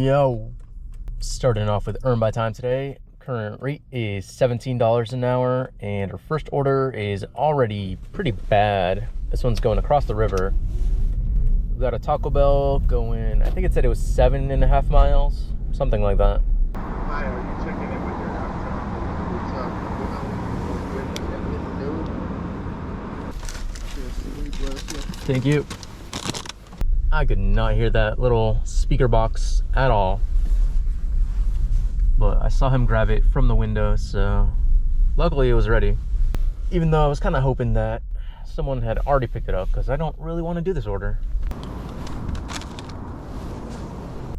Yo, starting off with earn by time today. Current rate is $17 an hour, and our first order is already pretty bad. This one's going across the river. We got a Taco Bell going, I think it said it was 7.5 miles, something like that. Hi, are you checking in with your Thank you. I could not hear that little speaker box at all, but I saw him grab it from the window, so luckily it was ready. Even though I was kind of hoping that someone had already picked it up, because I don't really want to do this order.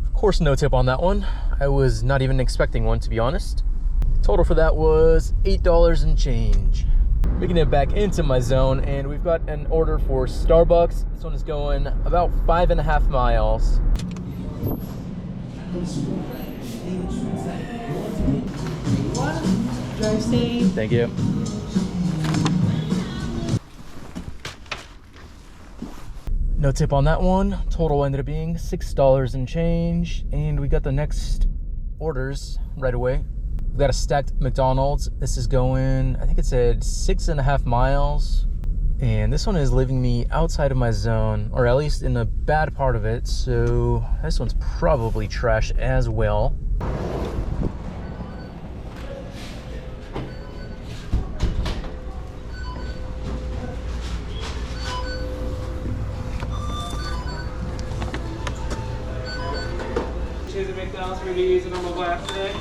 Of course, no tip on that one. I was not even expecting one, to be honest. Total for that was $8 and change. Making it back into my zone, and we've got an order for Starbucks. This one is going about 5.5 miles. Drive safe. Thank you. No tip on that one. Total ended up being $6 and change, and we got the next orders right away. We've got a stacked McDonald's. This is going, I think it said 6.5 miles. And this one is leaving me outside of my zone, or at least in the bad part of it. So this one's probably trash as well. Choose a McDonald's for you to use a normal glass today.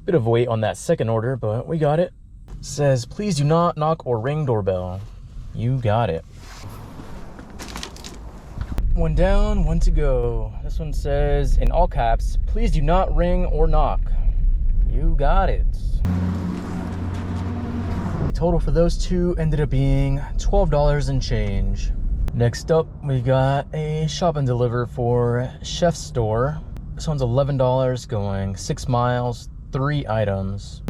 Bit of weight on that second order, but we got it. Says, please do not knock or ring doorbell. You got it. One down, one to go. This one says, in all caps, please do not ring or knock. You got it. Total for those two ended up being $12 and change. Next up, we got a shop and deliver for Chef's Store. This one's $11, going 6 miles, 3 items.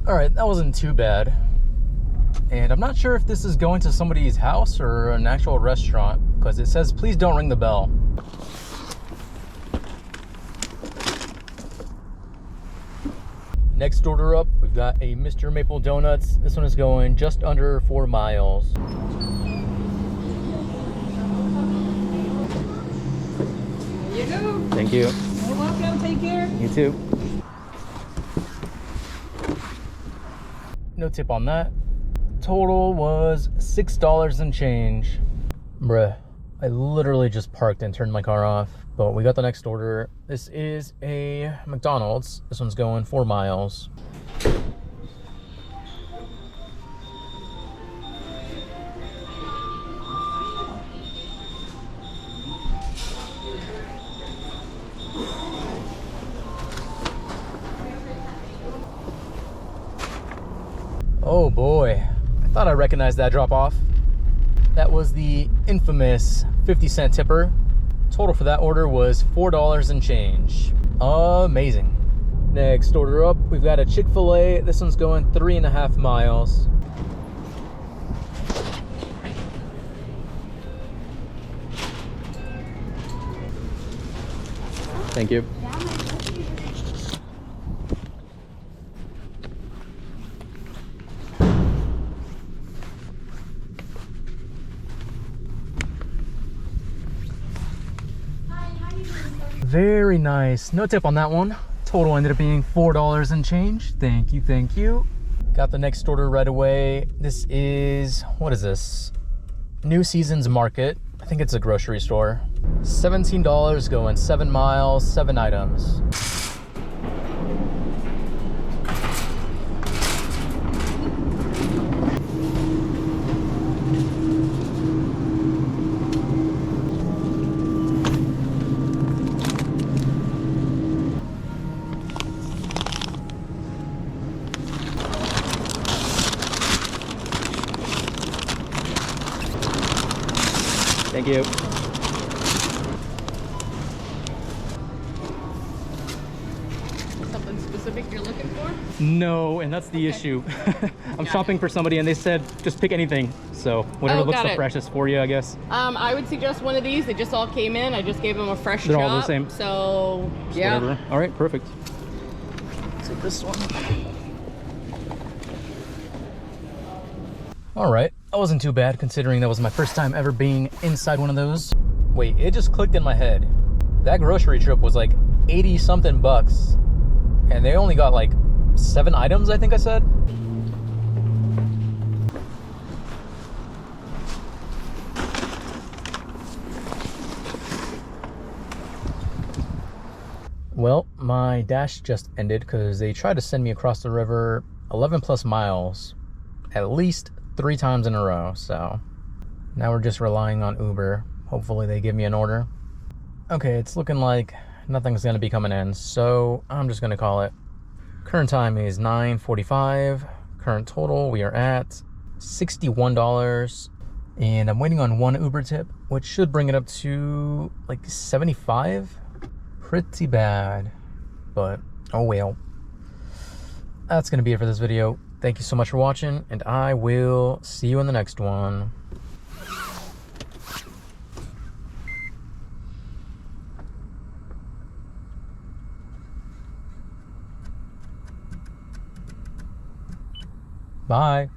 Alright, that wasn't too bad. And I'm not sure if this is going to somebody's house or an actual restaurant, because it says please don't ring the bell. Next order up, we've got a Mr. Maple Donuts. This one is going just under 4 miles. There you go. Thank you. You're welcome. Take care. You too. No tip on that. Total was $6 and change. Bruh, I literally just parked and turned my car off, but we got the next order. This is a McDonald's. This one's going 4 miles. Oh boy, I thought I recognized that drop off. That was the infamous 50-cent tipper. Total for that order was $4 and change. Amazing. Next order up, we've got a Chick-fil-A. This one's going 3.5 miles. Thank you. Very nice. No tip on that one. Total ended up being $4 and change. Thank you, thank you. Got the next order right away. This is, what is this? New Seasons Market. I think it's a grocery store. $17 going 7 miles, 7 items. Thank you. Something specific you're looking for? No, and that's the issue. I'm shopping for somebody and they said just pick anything. So whatever looks the freshest for you, I guess. I would suggest one of these. They just all came in. I just gave them a fresh They're chop. all the same. So Just yeah. whatever. All right, perfect. Take this one. All right, that wasn't too bad considering that was my first time ever being inside one of those. Wait, it just clicked in my head. That grocery trip was like 80 something bucks and they only got like 7 items, I think I said. Well, my dash just ended because they tried to send me across the river 11 plus miles at least 3 times in a row. So now we're just relying on Uber. Hopefully they give me an order. Okay, it's looking like nothing's gonna be coming in, so I'm just gonna call it. Current time is 9:45. Current total, we are at $61. And I'm waiting on 1 Uber tip, which should bring it up to like 75. Pretty bad, but oh well. That's gonna be it for this video. Thank you so much for watching, and I will see you in the next one. Bye.